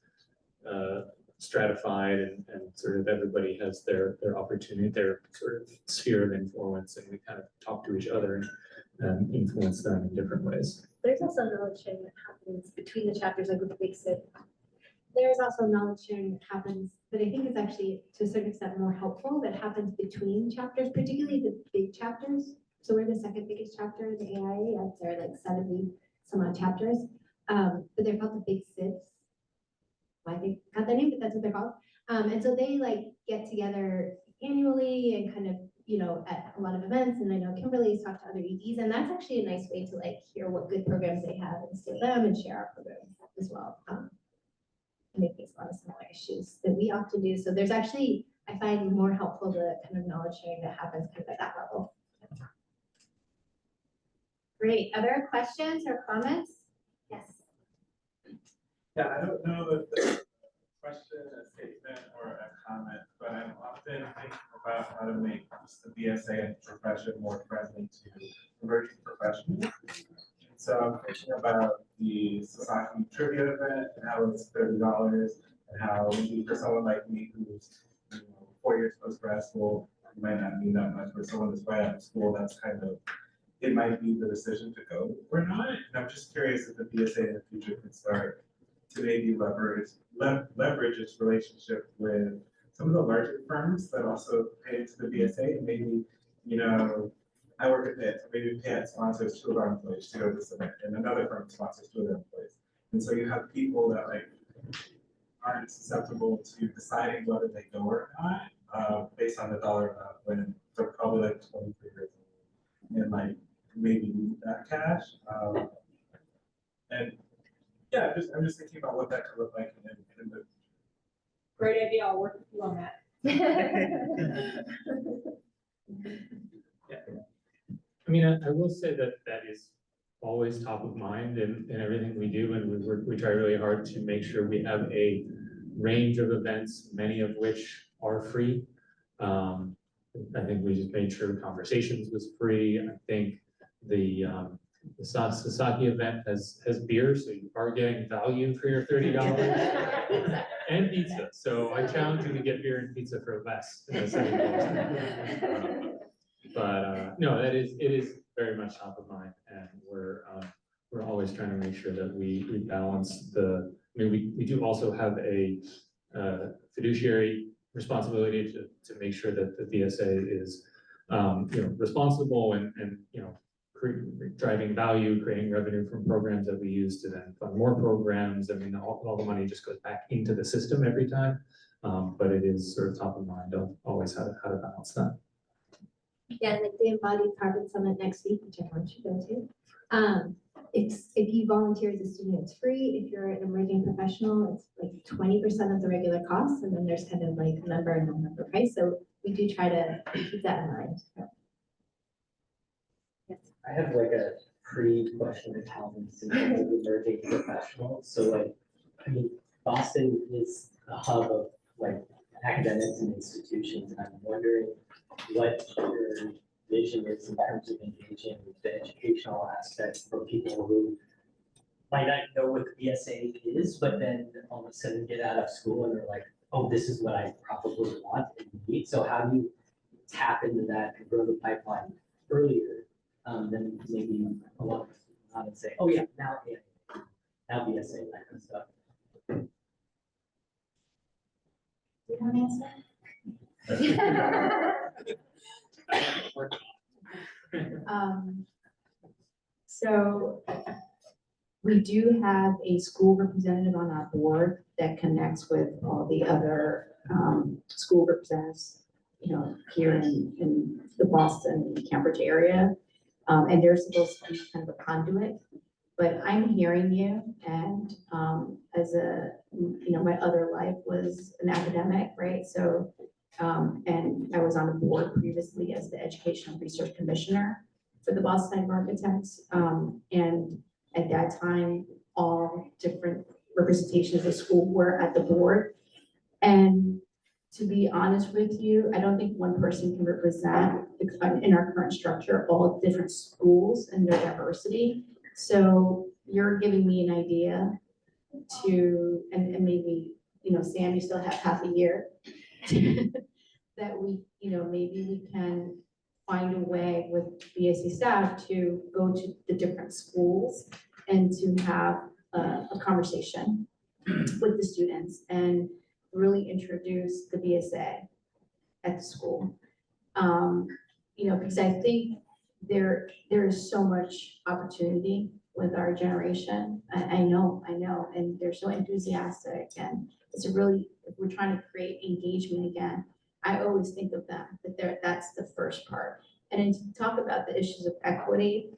stratified and sort of everybody has their opportunity, their sort of sphere of influence, and we kind of talk to each other and influence them in different ways. There's also knowledge sharing that happens between the chapters, like with the big SIP. There's also knowledge sharing that happens, but I think it's actually to a certain extent more helpful, that happens between chapters, particularly the big chapters. So we're the second biggest chapter in the AIA, and there are like 70 some odd chapters, but they're called the big SIPs. Why they got their name, but that's what they're called. And so they like get together annually and kind of, you know, at a lot of events. And I know Kimberly's talked to other EDs, and that's actually a nice way to like hear what good programs they have and steal them and share our programs as well. And they face a lot of similar issues that we often do. So there's actually, I find more helpful the kind of knowledge sharing that happens kind of at that level. Great. Other questions or comments? Yes. Yeah, I don't know if it's a question, a statement, or a comment, but I'm often thinking about how to make the BSA profession more friendly to emerging professionals. And so I'm thinking about the Sasaki trivia event and how it's $30, and how maybe for someone like me who's 4 years post-grad school, it might not mean that much. For someone that's right out of school, that's kind of, it might be the decision to go or not. And I'm just curious if the BSA in the future can start to maybe leverage its relationship with some of the larger firms that also pay into the BSA. And maybe, you know, I work at PIT, so maybe PIT sponsors 2 of our employees to go to this event, and another firm sponsors 2 of their employees. And so you have people that like aren't susceptible to deciding whether they go or not based on the dollar amount when they're probably like 23 years old and like maybe need that cash. And yeah, I'm just thinking about what that could look like in the. Great idea, I'll work with you on that. Yeah. I mean, I will say that is always top of mind in everything we do, and we try really hard to make sure we have a range of events, many of which are free. I think we just made sure Conversations was free. I think the Sasaki event has beer, so you are getting value for your $30 and pizza. So I challenge you to get beer and pizza for less than the $70. But no, it is very much top of mind, and we're always trying to make sure that we balance I mean, we do also have a fiduciary responsibility to make sure that the VSA is, responsible and, driving value, creating revenue from programs that we use to then fund more programs. I mean, all the money just goes back into the system every time. But it is sort of top of mind of always how to balance that. Yeah, and the Embodied Carbon Summit next week, which I want you to go to. If you volunteer as a student, it's free. If you're an emerging professional, it's like 20% of the regular cost, and then there's kind of like a member and non-member price. So we do try to keep that in mind. I have like a pre-question to Calvin, since he's an emerging professional. So like, I mean, Boston is a hub of like academics and institutions, and I'm wondering what your vision is in terms of engaging with the educational aspects for people who might not know what the BSA is, but then all of a sudden get out of school and they're like, oh, this is what I probably want and need. So how do you tap into that and grow the pipeline earlier than maybe a lot of people and say, oh yeah, now BSA, that kind of stuff. You want to answer? So we do have a school representative on our board that connects with all the other school representatives, here in the Boston, Cambridge area. And they're supposed to be kind of a conduit, but I'm hearing you, and as my other life was an academic, right? So, and I was on a board previously as the Educational Research Commissioner for the Boston Architects. And at that time, all different representations of school were at the board. And to be honest with you, I don't think one person can represent in our current structure all different schools and their diversity. So you're giving me an idea to, and maybe, Sam, you still have half a year that we, maybe we can find a way with BSA staff to go to the different schools and to have a conversation with the students and really introduce the BSA at the school. Because I think there is so much opportunity with our generation. I know, and they're so enthusiastic, and it's if we're trying to create engagement again, I always think of them, that's the first part. And then to talk about the issues of equity,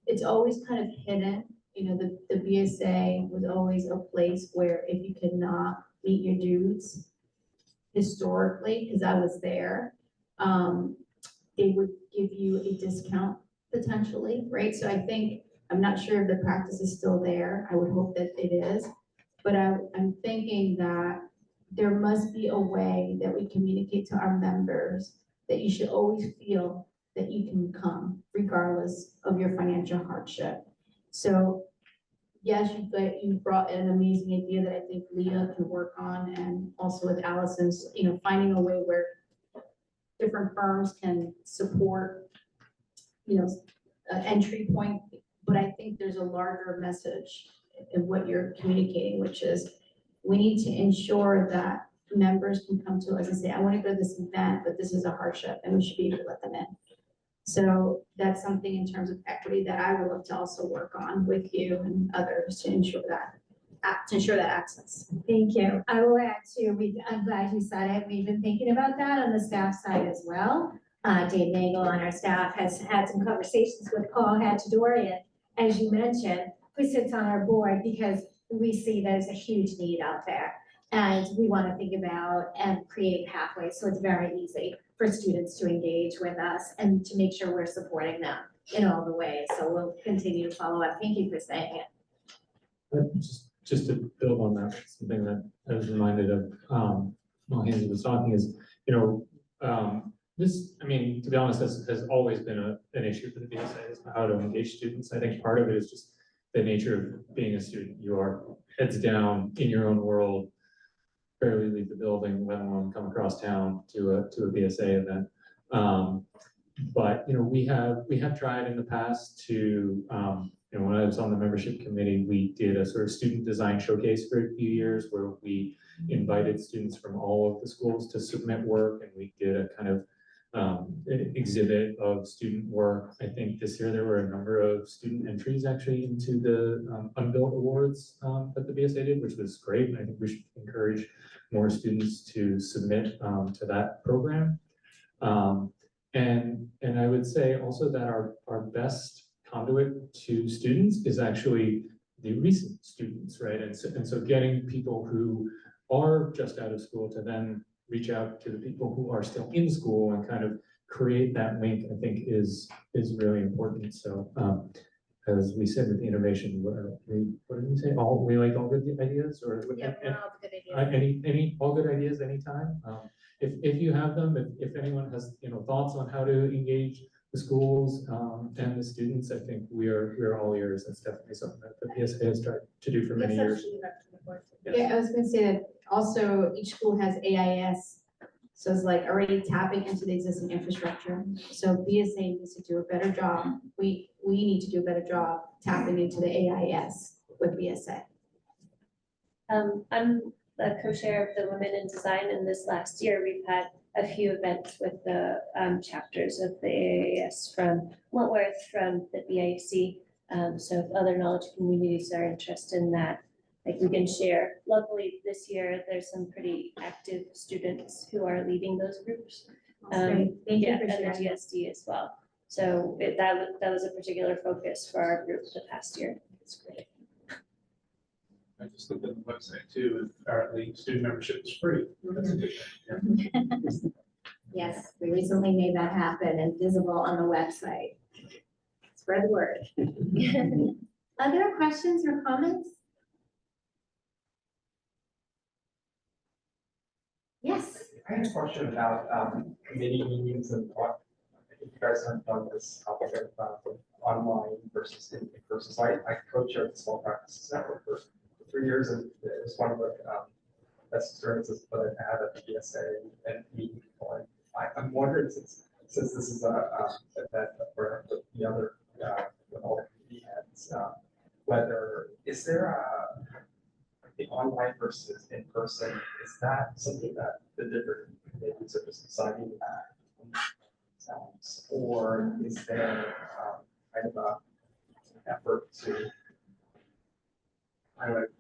it's always kind of hidden. The BSA was always a place where if you could not meet your dues historically, because I was there, they would give you a discount potentially, right? So I think, I'm not sure if the practice is still there. I would hope that it is, but I'm thinking that there must be a way that we communicate to our members that you should always feel that you can come regardless of your financial hardship. So yes, you brought an amazing idea that I think Leah can work on, and also with Allison's, finding a way where different firms can support, an entry point. But I think there's a larger message in what you're communicating, which is we need to ensure that members can come to us and say, I want to go to this event, but this is a hardship, and we should be able to let them in. So that's something in terms of equity that I would love to also work on with you and others to ensure that access. Thank you. I will add too, I'm glad you said it. We've been thinking about that on the staff side as well. Dave Nagel on our staff has had some conversations with Paul Hatchadorian, as you mentioned, who sits on our board, because we see there's a huge need out there. And we want to think about and create pathways so it's very easy for students to engage with us and to make sure we're supporting them in all the ways. So we'll continue to follow up. Thank you for saying it. Just to build on that, something that I was reminded of while Hazel was talking is, This, I mean, to be honest, has always been an issue for the BSA, is how to engage students. I think part of it is just the nature of being a student. You are heads down in your own world, barely leave the building, let alone come across town to a BSA event. But, you know, we have tried in the past to, you know, when I was on the membership committee, we did a sort of student design showcase for a few years where we invited students from all of the schools to submit work, and we did a kind of exhibit of student work. I think this year there were a number of student entries actually into the Unbuilt Awards that the BSA did, which was great. I think we should encourage more students to submit to that program. And I would say also that our best conduit to students is actually the recent students, right? And so getting people who are just out of school to then reach out to the people who are still in school and kind of create that link, I think is really important. So as we said with the innovation, what did we say? We like all good ideas, or Yeah, all the good ideas. any all good ideas anytime. If you have them, if anyone has, you know, thoughts on how to engage the schools and the students, I think we are all ears. That's definitely something that the PSA has tried to do for many years. Yes. Yeah, I was gonna say that also each school has AIS. So it's like already tapping into the existing infrastructure. So BSA needs to do a better job. We need to do a better job tapping into the AIS with BSA. I'm a co-chair of the Women in Design, and this last year, we've had a few events with the chapters of the AAS from Wentworth, from the BIC. So if other knowledge communities are interested in that, like we can share. Luckily, this year, there's some pretty active students who are leading those groups. Great. Thank you Yeah, for and the sharing. GSD as well. So that was a particular focus for our group the past year. It's great. I just looked at the website too, and apparently student membership is free. That's a good thing. Yeah. Yes, we recently made that happen and visible on the website. Spread the word. Other questions or comments? Yes. I had a question about committee meetings and what, I think you guys have done this topic of online versus in person. So I co-chaired the Small Practices Network for 3 years, and it was one of the best experiences that I've had at the BSA and meeting people. And I'm wondering, since this is a event where the other, with all the committee heads, whether, is there the online versus in person, is that something that the different committees are just deciding themselves, or is there kind of a effort to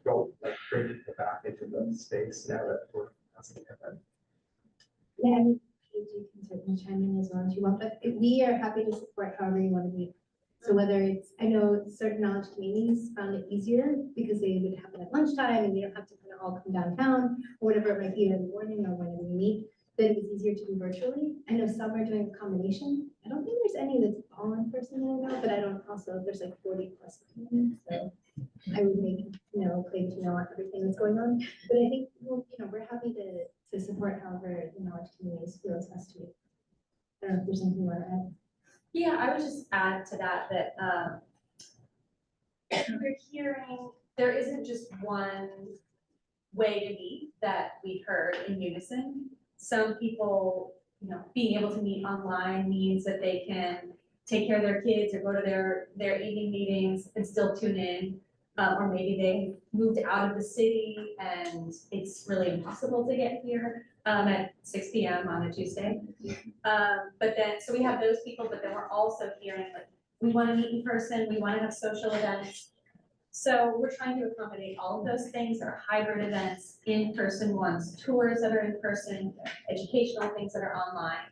go like bring it back into the space now that we're as an event? Yeah, I mean, you can certainly chime in as well as you want, but we are happy to support however you want to meet. So whether it's, I know certain knowledge communities found it easier because they would happen at lunchtime and you don't have to kind of all come downtown, or whatever it might be in the morning or whenever you meet, then it was easier to do virtually. I know some are doing a combination. I don't think there's any that's all in person anymore, but I don't also, there's like 40 plus communities, so I would make no claim to know everything that's going on. But I think, well, you know, we're happy to support however the knowledge communities feel it's best to be. I don't know if there's anything you want to add. Yeah, I would just add to that we're hearing there isn't just one way to meet that we've heard in unison. Some people, you know, being able to meet online means that they can take care of their kids or go to their evening meetings and still tune in. Or maybe they moved out of the city and it's really impossible to get here at 6 p.m. on a Tuesday. But then, so we have those people, but then we're also hearing like, we want to meet in person, we want to have social events. So we're trying to accommodate all of those things that are hybrid events, in-person ones, tours that are in person, educational things that are online.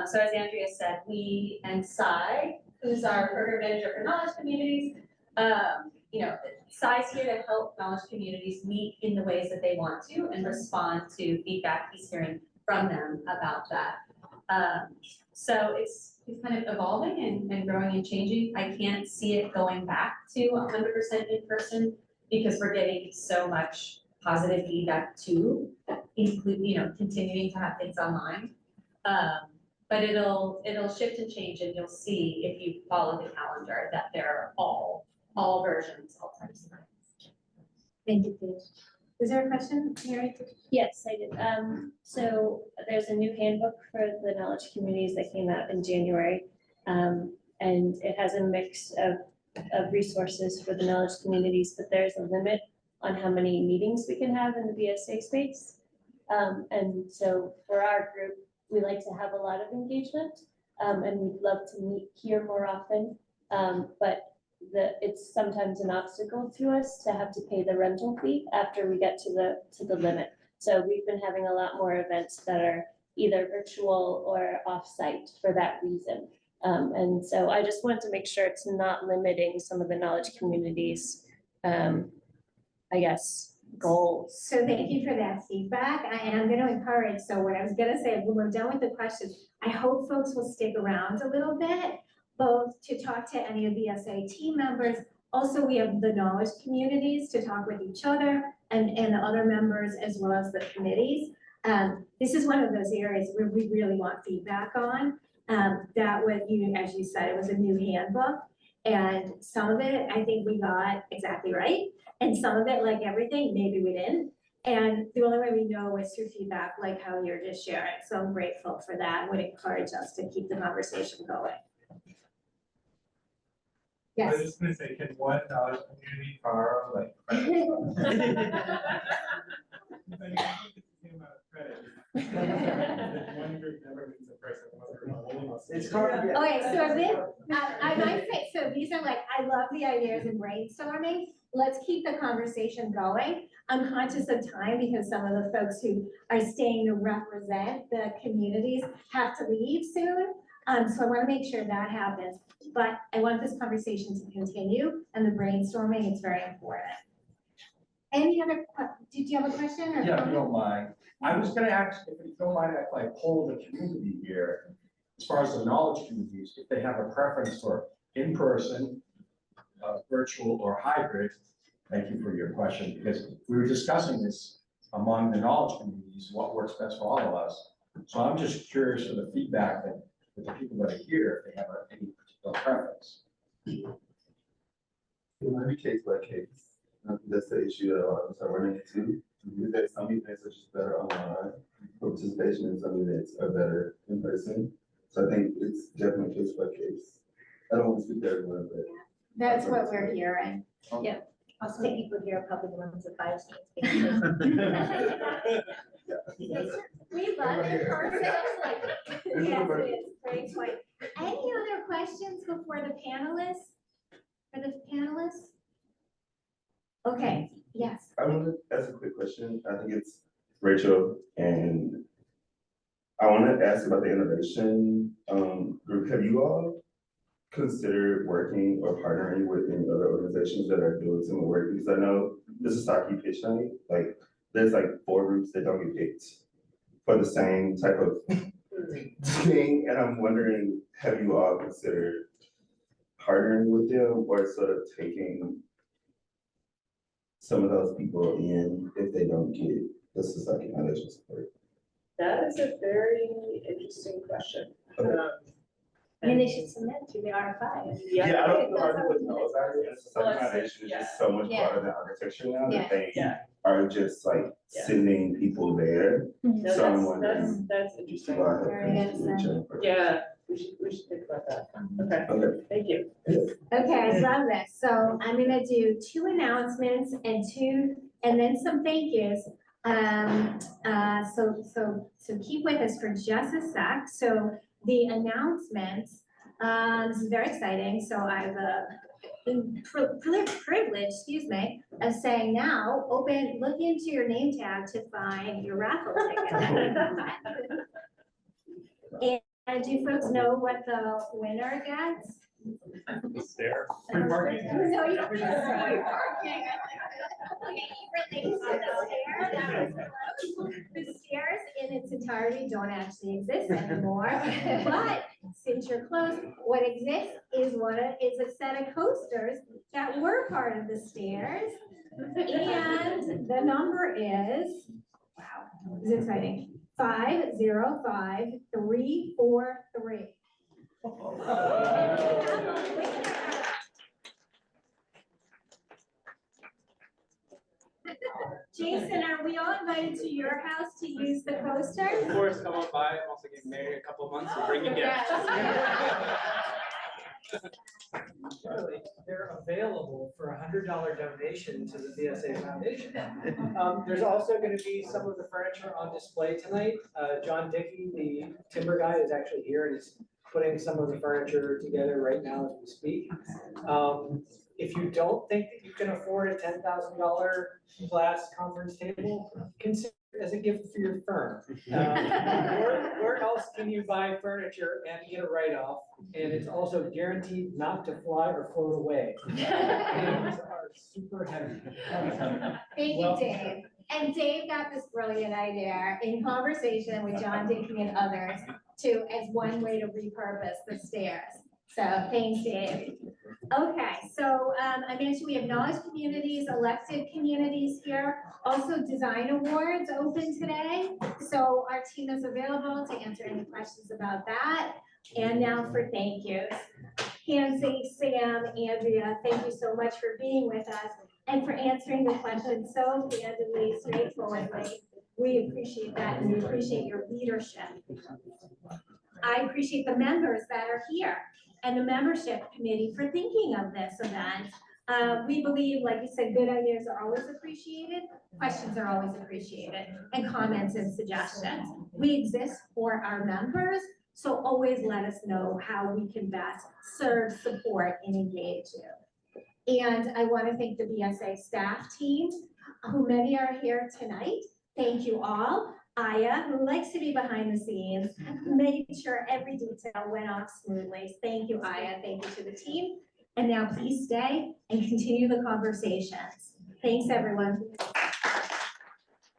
So as Andrea said, we and Sai, who's our program manager for knowledge communities, you know, Sai's here to help knowledge communities meet in the ways that they want to and respond to feedback he's hearing from them about that. So it's kind of evolving and growing and changing. I can't see it going back to 100% in person because we're getting so much positive feedback to include, you know, continuing to have things online. But it'll shift and change, and you'll see if you follow the calendar that there are all versions, all types of things. Thank you, Paige. Was there a question, Mary? Yes, I did. So there's a new handbook for the knowledge communities that came out in January. And it has a mix of resources for the knowledge communities, but there's a limit on how many meetings we can have in the BSA space. And so for our group, we like to have a lot of engagement, and we'd love to meet here more often. But it's sometimes an obstacle to us to have to pay the rental fee after we get to the limit. So we've been having a lot more events that are either virtual or off-site for that reason. And so I just want to make sure it's not limiting some of the knowledge communities, I guess, goals. So thank you for that feedback. I am going to encourage, so what I was going to say, when we're done with the questions, I hope folks will stick around a little bit, both to talk to any of the BSA team members. Also, we have the knowledge communities to talk with each other and other members as well as the committees. This is one of those areas where we really want feedback on. That was, as you said, it was a new handbook. And some of it, I think we got exactly right. And some of it, like everything, maybe we didn't. And the only way we know is through feedback, like how you're just sharing. So I'm grateful for that and would encourage us to keep the conversation going. I Yes. was just gonna say, can one knowledge community borrow like credit? I mean, I think it's the same amount of credit. If one group never meets a person, one group only must. It's hard, yeah. Okay, so this, I might say, so these are like, I love the ideas and brainstorming. Let's keep the conversation going. I'm conscious of time because some of the folks who are staying to represent the communities have to leave soon. So I want to make sure that happens, but I want this conversation to continue and the brainstorming is very important. Any other, did you have a question or? Yeah, if you comment? don't mind. I was gonna ask, if you don't mind, if I poll the community here, as far as the knowledge communities, if they have a preference for in-person, virtual or hybrid. Thank you for your question, because we were discussing this among the knowledge communities, what works best for all of us. So I'm just curious for the feedback that with the people that are here, if they have any particular preference. It might be case by case. That's the issue that a lot of us are running into. Is that some events are just better online, participation in some events are better in person. So I think it's definitely case by case. I don't want to speak to everyone, but. That's what we're hearing. Yeah. Also, the people here are probably the ones that buy us. We love it person. Yes, it is great point. Any other questions before the panelists? For the panelists? Okay, yes. I want to ask a quick question. I think it's Rachel, and I want to ask about the innovation group. Have you all considered working or partnering with any other organizations that are doing similar work? Because I know this is Saki Pitch Night. Like, there's like 4 groups that don't get picked for the same type of thing, and I'm wondering, have you all considered partnering with them or sort of taking some of those people in if they don't get the society foundation support? That is a very interesting question. I mean, they should submit to the RFI. Yeah, I don't know how to know about it, and the society Well, foundation is yeah. just so much Yeah. broader than architecture now, Yeah. that they Yeah. are just like Yeah. sending people there. No, So I'm that's wondering, that's interesting. do I have Very good, to reach out for- Yeah, we should think about that. Okay, Okay. thank you. Okay, I love this. So I'm gonna do 2 announcements and then some thank yous. So keep with us for just a sec. So the announcements, this is very exciting. So I've been privileged, excuse me, of saying now, look into your name tag to find your raffle ticket. And do folks know what the winner gets? Stairs. No, you don't need to say you're parking. Okay, you really said the stairs in its entirety don't actually exist anymore. But since you're close, what exists is a set of coasters that were part of the stairs. And the number is Wow, this is exciting. 505343. Jason, are we all invited to your house to use the coasters? Of course, come on by. I'm also getting married in a couple of months, so bring your gifts. Actually, they're available for $100 donation to the VSA Foundation. There's also going to be some of the furniture on display tonight. John Dickey, the timber guy, is actually here and is putting some of the furniture together right now as we speak. If you don't think that you can afford a $10,000 glass conference table, consider it as a gift for your firm. Where else can you buy furniture and get a write-off? And it's also guaranteed not to fly or float away. Things are super heavy. Thank you, Dave. And Dave got this brilliant idea in conversation with John Dickey and others as one way to repurpose the stairs. So thanks, Dave. Okay, so I mentioned we have knowledge communities, elected communities here, also design awards open today. So our team is available to answer any questions about that. And now for thank yous. Hansi, Sam, Andrea, thank you so much for being with us and for answering the questions so candidly, straightforwardly. We appreciate that and we appreciate your leadership. I appreciate the members that are here and the membership committee for thinking of this event. We believe, like you said, good ideas are always appreciated, questions are always appreciated, and comments and suggestions. We exist for our members, so always let us know how we can best serve, support, and engage you. And I want to thank the BSA staff team, who many are here tonight. Thank you all. Aya, who likes to be behind the scenes, made sure every detail went off smoothly. Thank you, Aya. Thank you to the team. And now please stay and continue the conversations. Thanks, everyone.